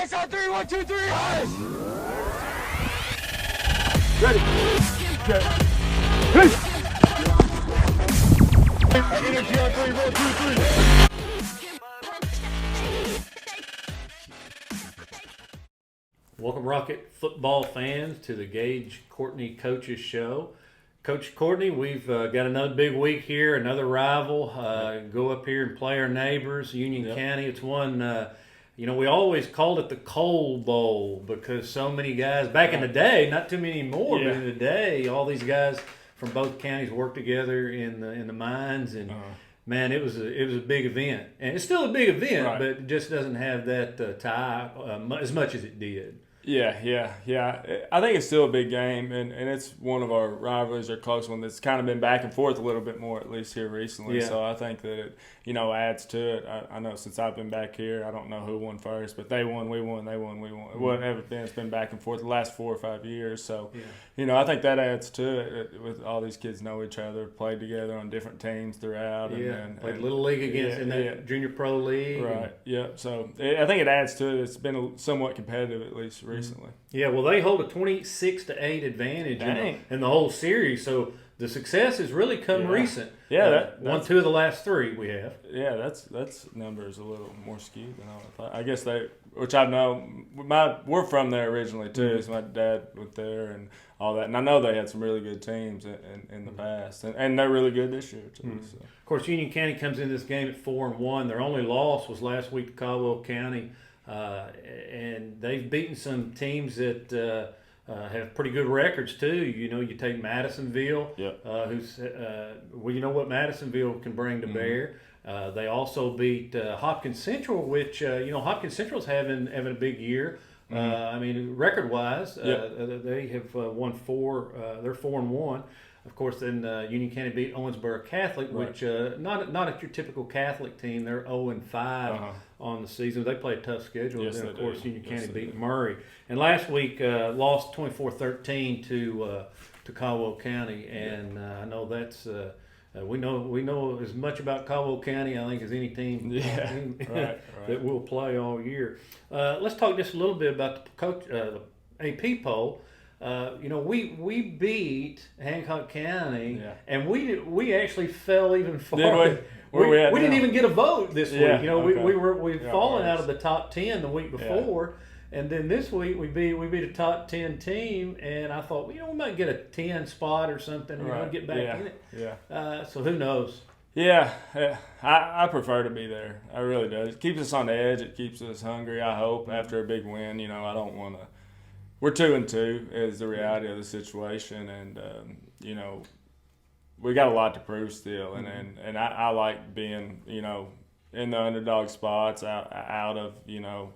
Ice on 3, 1, 2, 3, ice! Ready. Okay. Energy on 3, 1, 2, 3. Welcome, Rocket football fans, to the Gage Courtney Coaches Show. Coach Courtney, we've got another big week here, another rival. Go up here and play our neighbors, Union County. It's one, we always called it the Coal Bowl because so many guys, back in the day, not too many more, but in the day, all these guys from both counties worked together in the mines, and man, it was a big event. And it's still a big event, but it just doesn't have that tie as much as it did. Yeah. I think it's still a big game, and it's one of our rivalries or close one that's kind of been back and forth a little bit more, at least here recently. So I think that it, adds to it. I know since I've been back here, I don't know who won first, but they won, we won, they won, we won. Whatever it's been back and forth the last 4 or 5 years. So, I think that adds to it. With all these kids know each other, played together on different teams throughout. And played Little League against in that Junior Pro League. Right, So I think it adds to it. It's been somewhat competitive, at least recently. Yeah, well, they hold a 26-8 advantage in the whole series, so the success has really come recent. Won 2 of the last 3 we have. Yeah, that's numbers a little more skewed than I thought. I guess which I know, we're from there originally too. So my dad went there and all that, and I know they had some really good teams in the past, and they're really good this year too. So. Of course, Union County comes in this game at 4-1. Their only loss was last week to Caldwell County. And they've beaten some teams that have pretty good records too. You take Madisonville, who's you know what Madisonville can bring to bear. They also beat Hopkins Central, which Hopkins Central's having a big year. Record-wise, they have won 4. They're 4-1. Of course, then Union County beat Owensboro Catholic, which not at your typical Catholic team. They're 0-5 on the season. They play a tough schedule. Yes, then, of course, Union County beat do. Murray. And last week lost 24-13 to Caldwell County. And I know that's we know as much about Caldwell County, I think, as any team that will play all year. Let's talk just a little bit about the AP poll. We beat Hancock County, and we actually fell even farther. We didn't even get a vote this week. We've fallen out of the top 10 the week before, and then this week we beat a top 10 team, and I thought, we might get a 10 spot or something, get back in it. So who knows? I prefer to be there. I really do. It keeps us on the edge. It keeps us hungry. I hope after a big win. I don't want to. We're 2-2 is the reality of the situation, and we got a lot to prove still, and I like being in the underdog spots, out of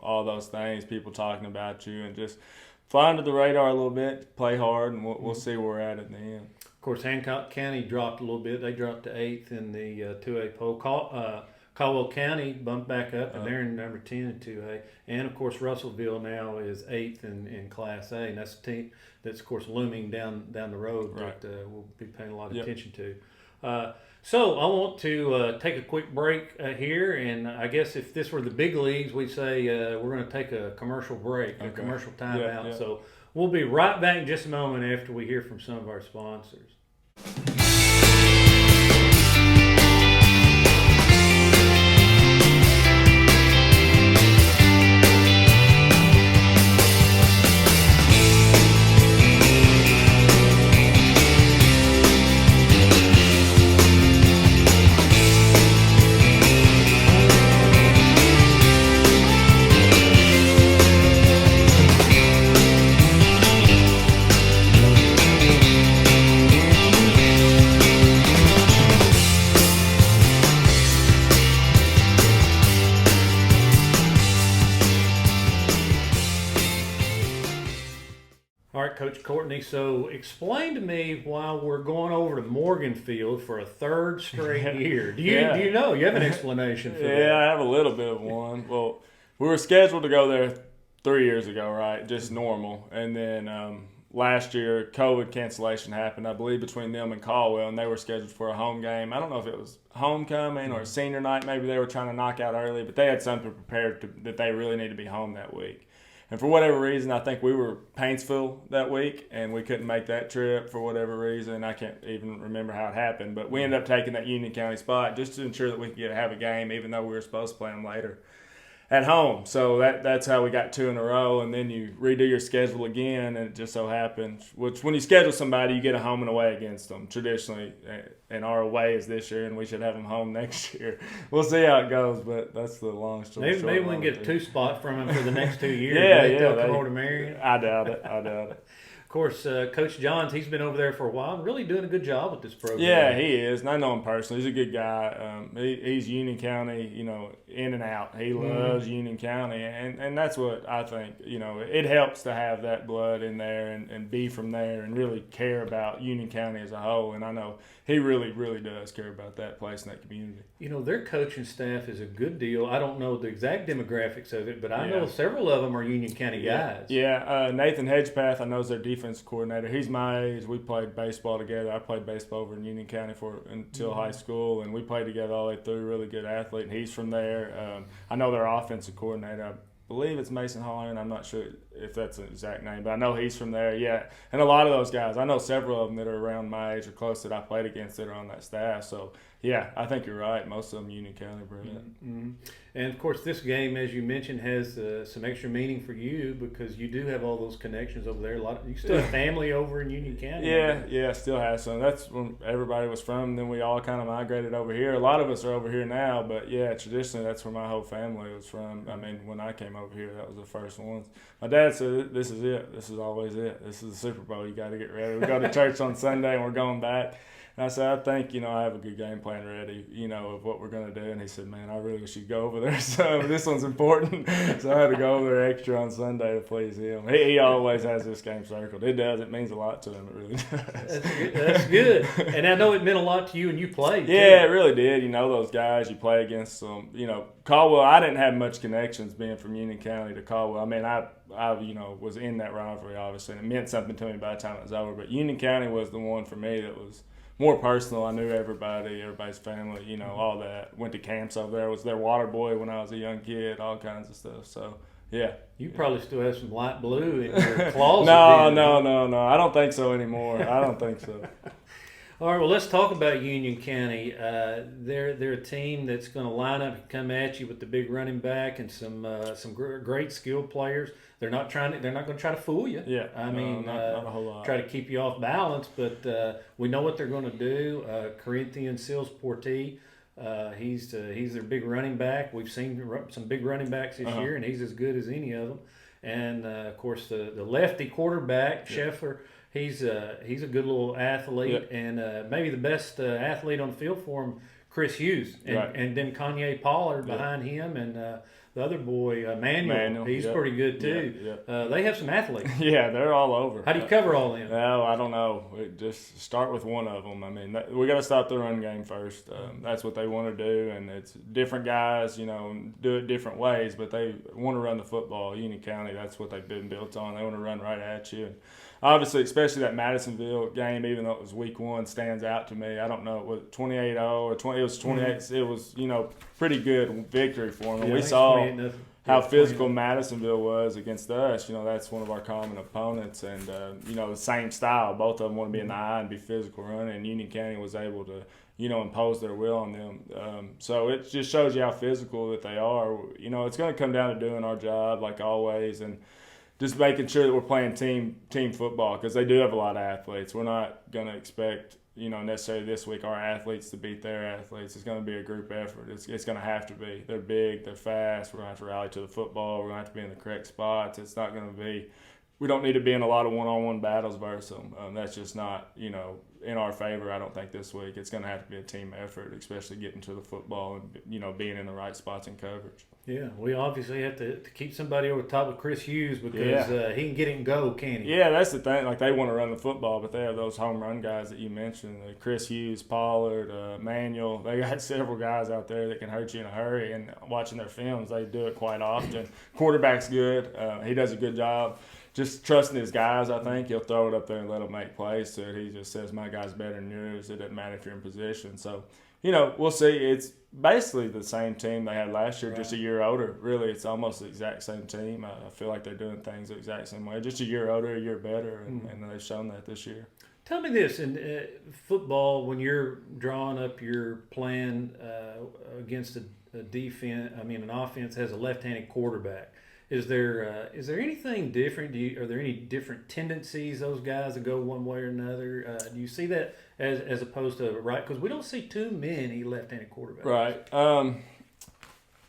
all those things, people talking about you, and just fly under the radar a little bit, play hard, and we'll see where we're at the end. Of course, Hancock County dropped a little bit. They dropped to 8th in the 2A poll. Caldwell County bumped back up, and they're in number 10 in 2A. And, of course, Russellville now is 8th in Class A, and that's a team that's, of course, looming down the road that we'll be paying a lot of attention to. So I want to take a quick break here, and I guess if this were the big leagues, we'd say we're going to take a commercial break, a commercial timeout. So we'll be right back in just a moment after we hear from some of our sponsors. Coach Courtney, so explain to me why we're going over to Morganfield for a 3rd straight year. Do you know? You have an explanation for that? Yeah, I have a little bit of one. Well, we were scheduled to go there 3 years ago, right? Just normal. And then last year, COVID cancellation happened, I believe, between them and Caldwell, and they were scheduled for a home game. I don't know if it was homecoming or senior night. Maybe they were trying to knock out early, but they had something prepared that they really need to be home that week. And for whatever reason, I think we were Paintsville that week, and we couldn't make that trip for whatever reason. I can't even remember how it happened, but we ended up taking that Union County spot just to ensure that we could have a game, even though we were supposed to play them later at home. So that's how we got 2 in a row, and then you redo your schedule again, and it just so happens, which when you schedule somebody, you get a home and away against them traditionally, and our away is this year, and we should have them home next year. We'll see how it goes, but that's the long story. Maybe we can get a 2 spot from them for the next 2 years. Yeah. Come over to Marion. I doubt it. Of course, Coach Johns, he's been over there for a while and really doing a good job with this program. Yeah, he is, and I know him personally. He's a good guy. He's Union County, in and out. He loves Union County, and that's what I think. It helps to have that blood in there and be from there and really care about Union County as a whole. And I know he really, really does care about that place and that community. Their coaching staff is a good deal. I don't know the exact demographics of it, but I know several of them are Union County guys. Yeah, Nathan Hedgepath, I know, is their defense coordinator. He's my age. We played baseball together. I played baseball over in Union County until high school, and we played together all the way through. Really good athlete, and he's from there. I know their offensive coordinator. I believe it's Mason Hollering. I'm not sure if that's an exact name, but I know he's from there. Yeah, and a lot of those guys, I know several of them that are around my age or close that I played against that are on that staff. So, yeah, I think you're right. Most of them Union County bred. Mm-hmm. And, of course, this game, as you mentioned, has some extra meaning for you because you do have all those connections over there. You still have family over in Union County. Yeah, still have some. That's when everybody was from, and then we all kind of migrated over here. A lot of us are over here now, but, yeah, traditionally that's where my whole family was from. I mean, when I came over here, that was the first ones. My dad said, this is it. This is always it. This is the Super Bowl. You got to get ready. We go to church on Sunday, and we're going back. And I said, I think, I have a good game plan ready, of what we're going to do. And he said, man, I really wish you'd go over there. So this one's important. So I had to go over there extra on Sunday to please him. He always has this game circled. It does. It means a lot to him. It really does. That's good. And I know it meant a lot to you and you played, too. Yeah, it really did. Those guys, you play against them. Caldwell, I didn't have much connections being from Union County to Caldwell. I mean, I was in that rivalry, obviously, and it meant something to me by the time it was over. But Union County was the one for me that was more personal. I knew everybody's family, all that. Went to camps over there. Was their water boy when I was a young kid, all kinds of stuff. So, yeah. You probably still have some light blue in your closet. No. I don't think so anymore. I don't think so. All right, well, let's talk about Union County. They're a team that's going to line up and come at you with the big running back and some great skilled players. They're not going to try to fool you. Yeah, not a whole lot. Try to keep you off balance, but we know what they're going to do. Corinthian Sills Portee, he's their big running back. We've seen some big running backs this year, and he's as good as any of them. And of course, the lefty quarterback Scheffler. He's a good little athlete, and maybe the best athlete on the field for him, Chris Hughes, and then Kanye Pollard behind him, and the other boy, Manuel. He's pretty good too. They have some athletes. Yeah, they're all over. How do you cover all of them? No, I don't know. Just start with one of them. I mean, we got to stop the run game first. That's what they want to do, and it's different guys, do it different ways, but they want to run the football. Union County, that's what they've been built on. They want to run right at you. And obviously, especially that Madisonville game, even though it was week 1, stands out to me. I don't know, was it 28-0 or 20? It was 28. It was, pretty good victory for them. Yeah, we saw how physical Madisonville was against us. That's one of our common opponents, and the same style. Both of them want to be in the eye and be physical running. And Union County was able to, impose their will on them. So it just shows you how physical that they are. It's going to come down to doing our job like always, and just making sure that we're playing team football because they do have a lot of athletes. We're not going to expect, necessarily this week our athletes to beat their athletes. It's going to be a group effort. It's going to have to be. They're big. They're fast. We're going to have to rally to the football. We're going to have to be in the correct spots. It's not going to be – we don't need to be in a lot of one-on-one battles versus them. That's just not, in our favor, I don't think, this week. It's going to have to be a team effort, especially getting to the football and, being in the right spots and coverage. Yeah, we obviously have to keep somebody over the top of Chris Hughes because he can get it and go, can't he? Yeah, that's the thing. Like, they want to run the football, but they have those home run guys that you mentioned, Chris Hughes, Pollard, Manuel. They got several guys out there that can hurt you in a hurry, and watching their films, they do it quite often. Quarterback's good. He does a good job. just trusting his guys, I think. He'll throw it up there and let them make plays to it. He just says, my guy's better than yours. It doesn't matter if you're in position. So, we'll see. It's basically the same team they had last year, Right. just a year older. Really, it's almost the exact same team. I feel like they're doing things the exact same way. Just a year older, a year better, and they've shown that this year. Tell me this, in football, when you're drawing up your plan against a defense, an offense has a left-handed quarterback. Is there anything different? Are there any different tendencies those guys that go one way or another? Do you see that as opposed to right? Because we don't see too many left-handed quarterbacks. Right.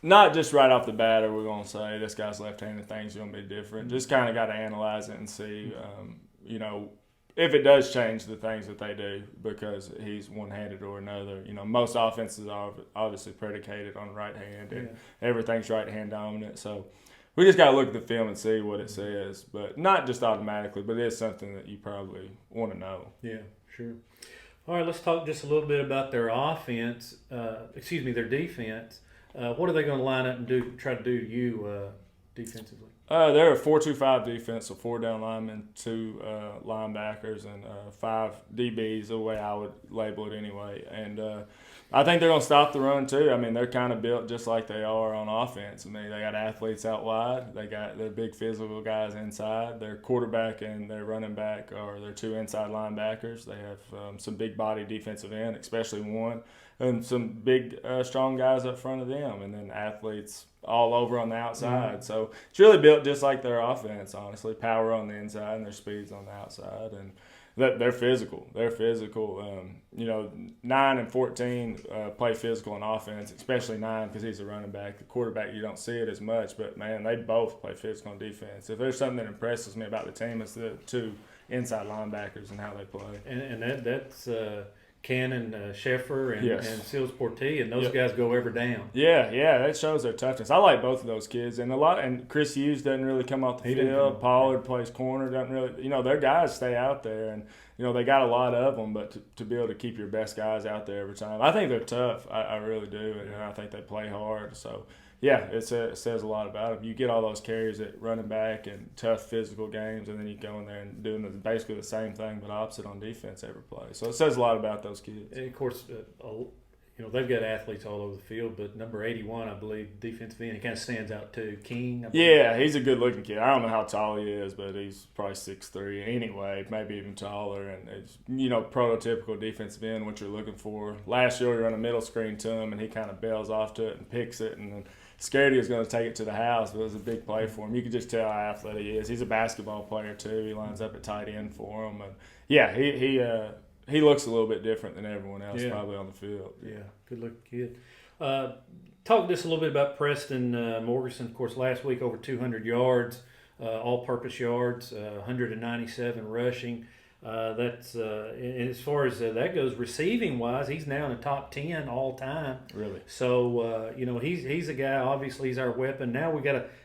Not just right off the bat are we going to say this guy's left-handed, things are going to be different. Just kind of got to analyze it and see, if it does change the things that they do because he's one-handed or another. Most offenses are obviously predicated on the right hand, and everything's right-hand dominant. So we just got to look at the film and see what it says, but not just automatically, but it is something that you probably want to know. Yeah, sure. All right, let's talk just a little bit about their offense. Their defense. What are they going to line up and try to do to you defensively? They're a 4-2-5 defense, so 4 down linemen, 2 linebackers, and 5 DBs, the way I would label it anyway. And I think they're going to stop the run too. They're kind of built just like they are on offense. They got athletes out wide. They got their big physical guys inside. Their quarterback and their running back are their 2 inside linebackers. They have some big body defensive end, especially one, and some big strong guys up front of them, and then athletes all over on the outside. So it's really built just like their offense, honestly. Power on the inside and their speeds on the outside. And they're physical. They're physical. 9 and 14 play physical on offense, especially 9 because he's a running back. The quarterback, you don't see it as much, but, man, they both play physical on defense. If there's something that impresses me about the team, it's the 2 inside linebackers and how they play. And that's Cannon, Sheffer, and Seals Portilla, and those Yep. guys go ever down. Yeah, that shows their toughness. I like both of those kids, and Chris Hughes doesn't really come off the field. Pollard plays corner, doesn't really. Their guys stay out there, and they got a lot of them. But to be able to keep your best guys out there every time, I think they're tough. I really do, and I think they play hard. So. Yeah, it says a lot about them. You get all those carries at running back and tough physical games, and then you go in there and doing basically the same thing but opposite on defense every play. So it says a lot about those kids. And, of course, they've got athletes all over the field, but number 81, I believe, defensive end, he kind of stands out too. King. Yeah, he's a good-looking kid. I don't know how tall he is, but he's probably 6'3" anyway, maybe even taller. And it's, prototypical defensive end, what you're looking for. Last year we run a middle screen to him, and he kind of bails off to it and picks it, and then scared he was going to take it to the house, but it was a big play for him. You could just tell how athletic he is. He's a basketball player too. He lines up at tight end for him, and he looks a little bit different than everyone else probably on the field. Yeah, good looking kid. Talk just a little bit about Preston Morganson. Of course, last week over 200 yards, all-purpose yards, 197 rushing. That's and as far as that goes, receiving wise, he's now in the top 10 all time. Really? So he's a guy. Obviously, he's our weapon. Now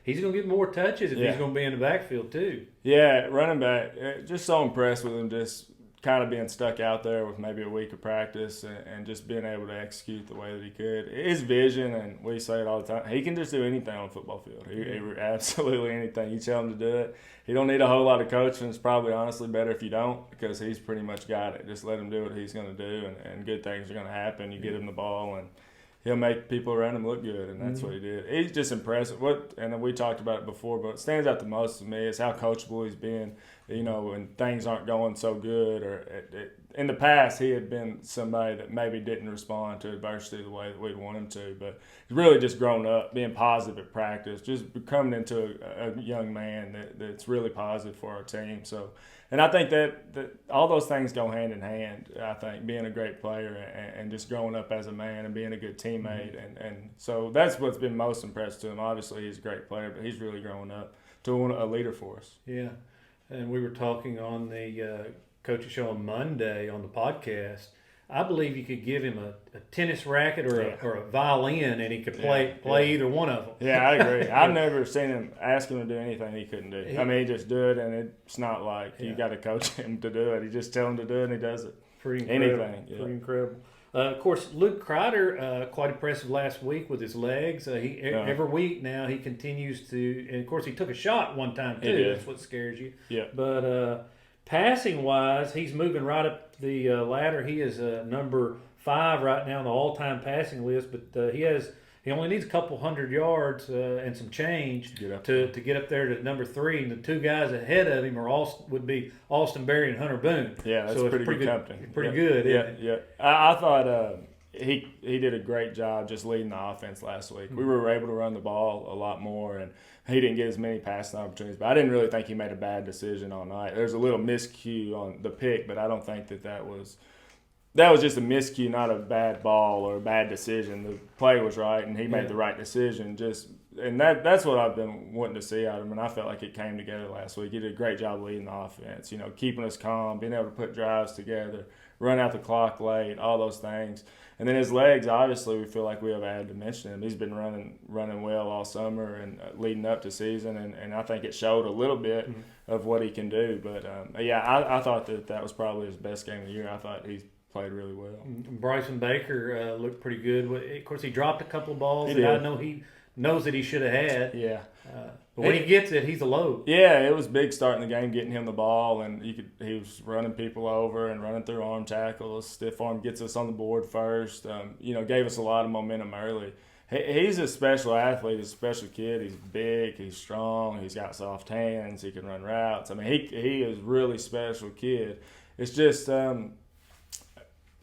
he's going to get more touches if he's going to be in the backfield too. Yeah, running back. Just so impressed with him. Just kind of being stuck out there with maybe a week of practice and just being able to execute the way that he could. His vision, and we say it all the time, he can just do anything on the football field. He absolutely anything. You tell him to do it. He don't need a whole lot of coaching. It's probably honestly better if you don't, because he's pretty much got it. Just let him do what he's going to do, and good things are going to happen. You get him the ball, and he'll make people around him look good, and that's what he did. He's just impressive. And we talked about it before, but what stands out the most to me is how coachable he's been. When things aren't going so good, or in the past he had been somebody that maybe didn't respond to adversity the way that we'd want him to, but he's really just grown up, being positive at practice, just coming into a young man that's really positive for our team. So, and I think that all those things go hand in hand. I think being a great player and just growing up as a man and being a good teammate, and so that's what's been most impressive to him. Obviously, he's a great player, but he's really growing up to a leader for us. Yeah. And we were talking on the coach's show on Monday on the podcast. I believe you could give him a tennis racket or a violin, and he could play either one of them. Yeah, I agree. I've never seen him ask him to do anything he couldn't do. He just do it, and it's not like you got to coach him to do it. You just tell him to do it, and he does it. Pretty incredible. Anything. Yeah. Pretty incredible. Of course, Luke Crider, quite impressive last week with his legs. Every week now he continues to, and of course he took a shot one time too. That's what scares you. Yeah. But passing wise, he's moving right up the ladder. He is number 5 right now on the all-time passing list. But he only needs a couple hundred yards and some change to get up there to number 3. And the 2 guys ahead of him would be Austin Berry and Hunter Boone. Yeah, that's pretty good company. Pretty good. Yeah. I thought he did a great job just leading the offense last week. We were able to run the ball a lot more, and he didn't get as many passing opportunities. But I didn't really think he made a bad decision all night. There's a little miscue on the pick, but I don't think that was just a miscue, not a bad ball or a bad decision. The play was right, and he made the right decision. And that's what I've been wanting to see out of him, and I felt like it came together last week. He did a great job leading the offense, keeping us calm, being able to put drives together, run out the clock late, all those things. And then his legs, obviously, we feel like we have added dimension to him. He's been running well all summer and leading up to season, and I think it showed a little bit of what he can do. But, I thought that was probably his best game of the year. I thought he played really well. Bryson Baker looked pretty good. Of course, he dropped a couple of balls that I know he knows that he should have had. Yeah. But when he gets it, he's a load. Yeah, it was big starting the game, getting him the ball, and he was running people over and running through arm tackles. Stiff arm gets us on the board first. Gave us a lot of momentum early. He's a special athlete. He's a special kid. He's big. He's strong. He's got soft hands. He can run routes. I mean, he is a really special kid. It's just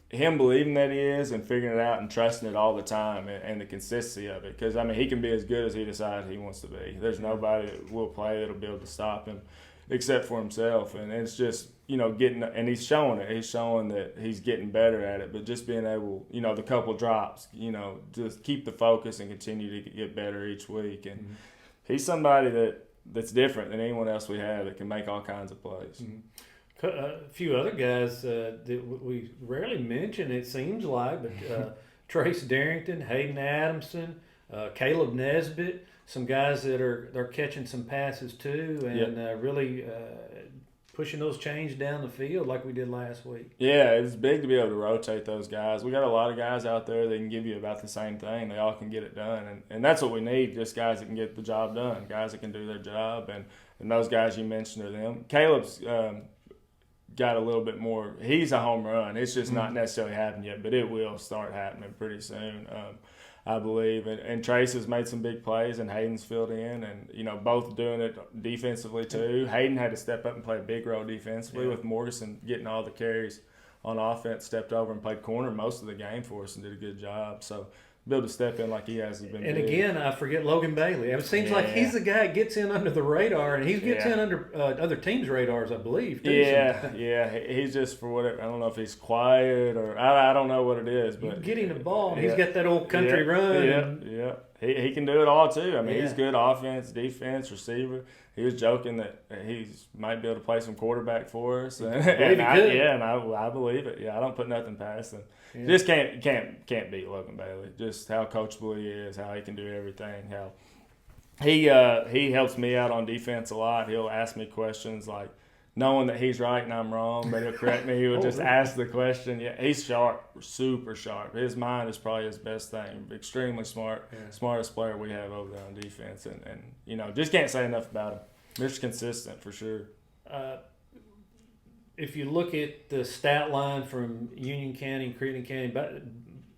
him believing that he is and figuring it out and trusting it all the time and the consistency of it. Because, I mean, he can be as good as he decides he wants to be. There's nobody that will play that will be able to stop him except for himself. And it's just, getting – and he's showing it. He's showing that he's getting better at it. But just being able, the couple drops, just keep the focus and continue to get better each week. And he's somebody that's different than anyone else we have that can make all kinds of plays. A few other guys that we rarely mention, it seems like, but Trace Darrington, Hayden Adamson, Caleb Nesbitt, some guys that are catching some passes too, and really pushing those chains down the field like we did last week. Yeah, it's big to be able to rotate those guys. We got a lot of guys out there that can give you about the same thing. They all can get it done, and that's what we need, just guys that can get the job done, guys that can do their job, and those guys you mentioned are them. Caleb's got a little bit more. He's a home run. It's just not necessarily happened yet, but it will start happening pretty soon, I believe. And Trace has made some big plays, and Hayden's filled in, and both doing it defensively too. Hayden had to step up and play a big role defensively with Morrison getting all the carries on offense. Stepped over and played corner most of the game for us and did a good job. So be able to step in like he has been. And again, I forget Logan Bailey. It seems like he's the guy that gets in under the radar, and he gets in under other teams' radars, I believe. Too, He's just for whatever. I don't know if he's quiet or I don't know what it is, but getting the ball. He's got that old country run. He can do it all too. I mean, he's good offense, defense, receiver. He was joking that he might be able to play some quarterback for us, and I believe it. Yeah, I don't put nothing past him. Yeah. Just can't beat Logan Bailey. Just how coachable he is, how he can do everything. How he helps me out on defense a lot. He'll ask me questions like knowing that he's right and I'm wrong, but he'll correct me. He will just ask the question. Yeah, he's sharp, super sharp. His mind is probably his best thing. Extremely smart, smartest player we have over there on defense, and just can't say enough about him. Mr. Consistent for sure. If you look at the stat line from Union County and Crittenden County,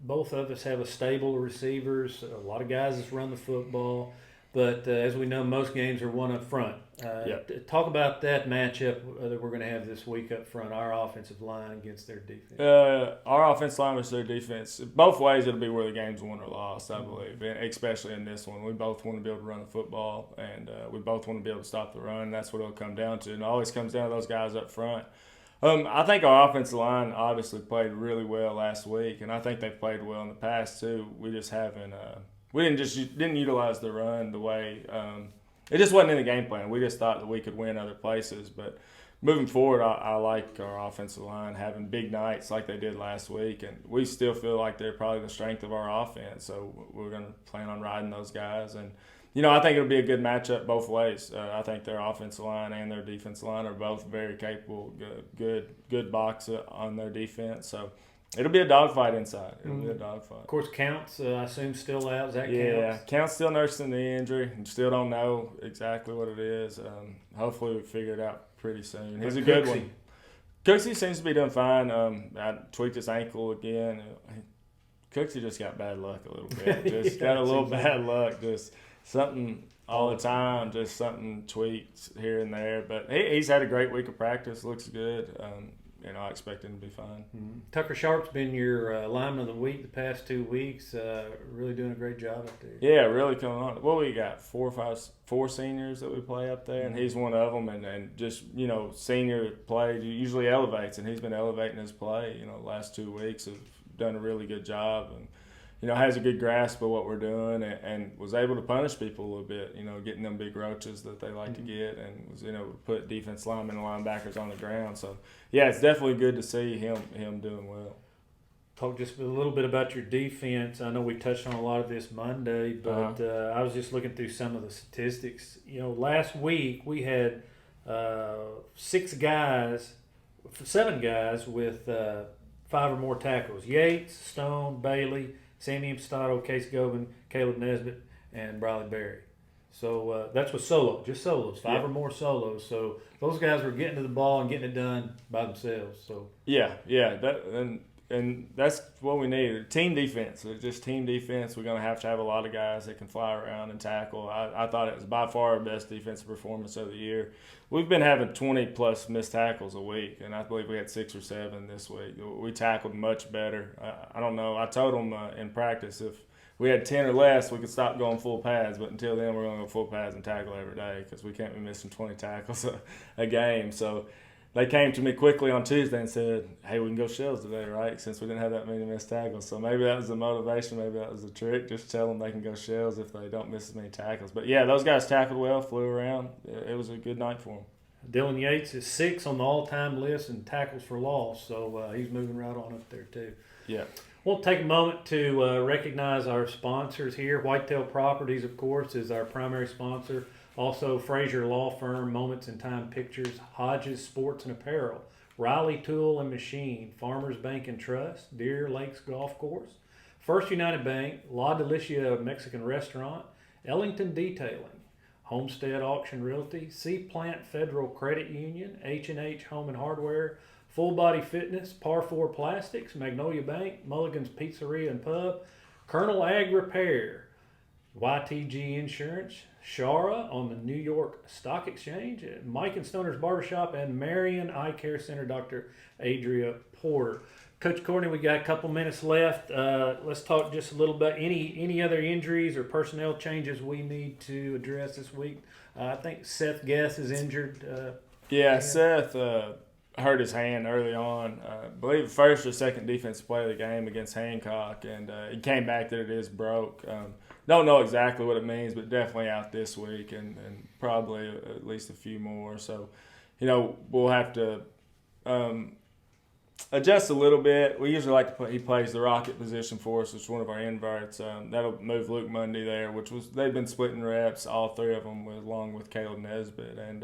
both of us have a stable of receivers, a lot of guys that run the football, but as we know, most games are one up front. Talk about that matchup that we're going to have this week up front, our offensive line against their defense. Our offensive line versus their defense. Both ways it'll be where the game's won or lost, I believe, especially in this one. We both want to be able to run the football, and we both want to be able to stop the run. That's what it'll come down to, and it always comes down to those guys up front. I think our offensive line obviously played really well last week, and I think they've played well in the past too. We just haven't we didn't utilize the run the way it just wasn't in the game plan. We just thought that we could win other places, but moving forward, I like our offensive line having big nights like they did last week, and we still feel like they're probably the strength of our offense. So we're going to plan on riding those guys, and I think it'll be a good matchup both ways. I think their offensive line and their defensive line are both very capable, good box on their defense. So It'll be a dogfight inside. It'll be a dogfight. Of course, Counts, I assume, still out. Is that Yeah, Count's still nursing the injury. Still don't know exactly what it is. Hopefully we figure it out pretty soon. He's a good one. Cooksey seems to be doing fine. I tweaked his ankle again. Cooksey just got bad luck a little bit. Just got a little bad luck. Just something all the time. Just something tweaks here and there. But he's had a great week of practice. Looks good. I expect him to be fine. Mm-hmm. Tucker Sharp's been your lineman of the week the past 2 weeks. Really doing a great job up there. Yeah, really coming on. Well, we got four seniors that we play up there, and he's one of them. And just, senior play usually elevates, and he's been elevating his play. The last 2 weeks have done a really good job, and has a good grasp of what we're doing, and was able to punish people a little bit. Getting them big roaches that they like to get, and was able to put defense linemen and linebackers on the ground. So yeah, it's definitely good to see him doing well. Talk just a little bit about your defense. I know we touched on a lot of this Monday, but I was just looking through some of the statistics. Last week we had 7 guys with 5 or more tackles: Yates, Stone, Bailey, Sammy Impostado, Case Gobin, Caleb Nesbitt, and Briley Berry. So that's with just solos, 5 or more solos. So those guys were getting to the ball and getting it done by themselves. So yeah, and that's what we need. Team defense. It's just team defense. We're going to have a lot of guys that can fly around and tackle. I thought it was by far our best defensive performance of the year. We've been having 20-plus missed tackles a week, and I believe we had 6 or 7 this week. We tackled much better. I don't know. I told them in practice if we had 10 or less, we could stop going full pads, but until then we're going to go full pads and tackle every day because we can't be missing 20 tackles a game. So they came to me quickly on Tuesday and said, hey, we can go shells today, right, since we didn't have that many missed tackles. So maybe that was the motivation. Maybe that was the trick. Just tell them they can go shells if they don't miss as many tackles. But, yeah, those guys tackled well, flew around. It was a good night for them. Dylan Yates is 6 on the all-time list in tackles for loss, so he's moving right on up there too. Yeah. We'll take a moment to recognize our sponsors here. Whitetail Properties, of course, is our primary sponsor. Also, Frazier Law Firm, Moments in Time Pictures, Hodges Sports and Apparel, Riley Tool and Machine, Farmers Bank and Trust, Deer Lakes Golf Course, First United Bank, La Delicia Mexican Restaurant, Ellington Detailing, Homestead Auction Realty, Sea Plant Federal Credit Union, H&H Home and Hardware, Full Body Fitness, Par 4 Plastics, Magnolia Bank, Mulligan's Pizzeria and Pub, Colonel Ag Repair, YTG Insurance, Shara on the New York Stock Exchange, Mike and Stoner's Barbershop, and Marion Eye Care Center, Dr. Adria Porter. Coach Courtney, we got a couple minutes left. Let's talk just a little bit. Any other injuries or personnel changes we need to address this week? I think Seth Guess is injured. Seth hurt his hand early on. I believe first or second defensive play of the game against Hancock, and he came back that it is broke. Don't know exactly what it means, but definitely out this week and probably at least a few more. So, we'll have to adjust a little bit. We usually like to he plays the rocket position for us, which is one of our inverts. That'll move Luke Mundy there, they've been splitting reps, all 3 of them, along with Caleb Nesbitt. And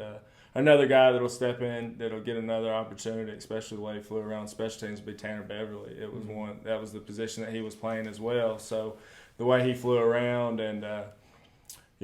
another guy that'll step in, that'll get another opportunity, especially the way he flew around special teams, would be Tanner Beverly. It was that was the position that he was playing as well. So the way he flew around, and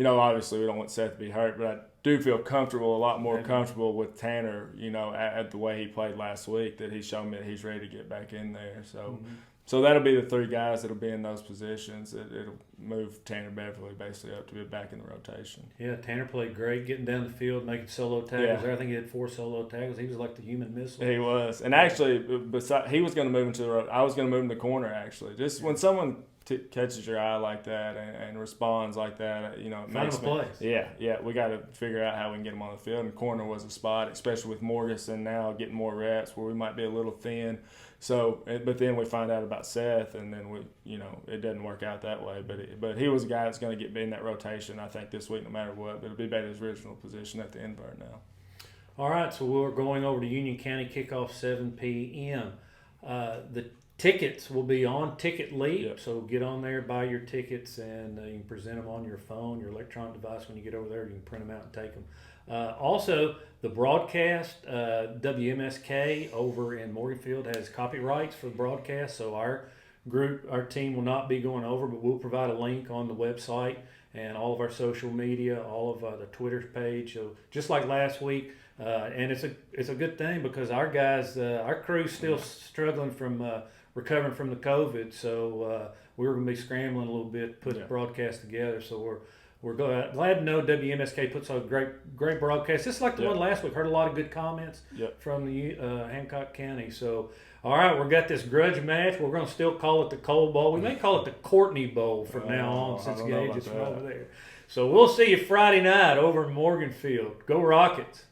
obviously we don't want Seth to be hurt, but I do feel comfortable, a lot more comfortable with Tanner, at the way he played last week, that he's shown me that he's ready to get back in there. So so that'll be the 3 guys that'll be in those positions. It'll move Tanner Beverly basically up to be back in the rotation. Yeah, Tanner played great getting down the field, making solo tackles. I think he had 4 solo tackles. He was like the human missile. He was. And actually, he was going to move into I was going to move him to corner, actually. Just when someone catches your eye like that and responds like that, it makes me. Place. Yeah. We got to figure out how we can get him on the field. And corner was a spot, especially with Morganson now getting more reps, where we might be a little thin. So, but then we find out about Seth, and then it doesn't work out that way. But he was a guy that's going to get in that rotation, I think, this week, no matter what. But it'll be back to his original position at the invert now. All right, so we're going over to Union County, kickoff 7 p.m. The Tickets will be on Ticket Leap, Yep. so get on there, buy your tickets, and you can present them on your phone, your electronic device. When you get over there, you can print them out and take them. Also, the broadcast, WMSK over in Morganfield has copyrights for the broadcast, so our team will not be going over, but we'll provide a link on the website and all of our social media, all of the Twitter page. So just like last week, and it's a good thing because our guys, our crew's still struggling from recovering from the COVID, so we're going to be scrambling a little bit to put the broadcast together. So we're glad to know WMSK puts on a great broadcast. Just like the one last week, heard a lot of good comments from the Hancock County. So, all right, we got this grudge match. We're going to still call it the Cole Bowl. We may call it the Courtney Bowl from now on since Gage is from over there. So we'll see you Friday night over in Morganfield. Go Rockets.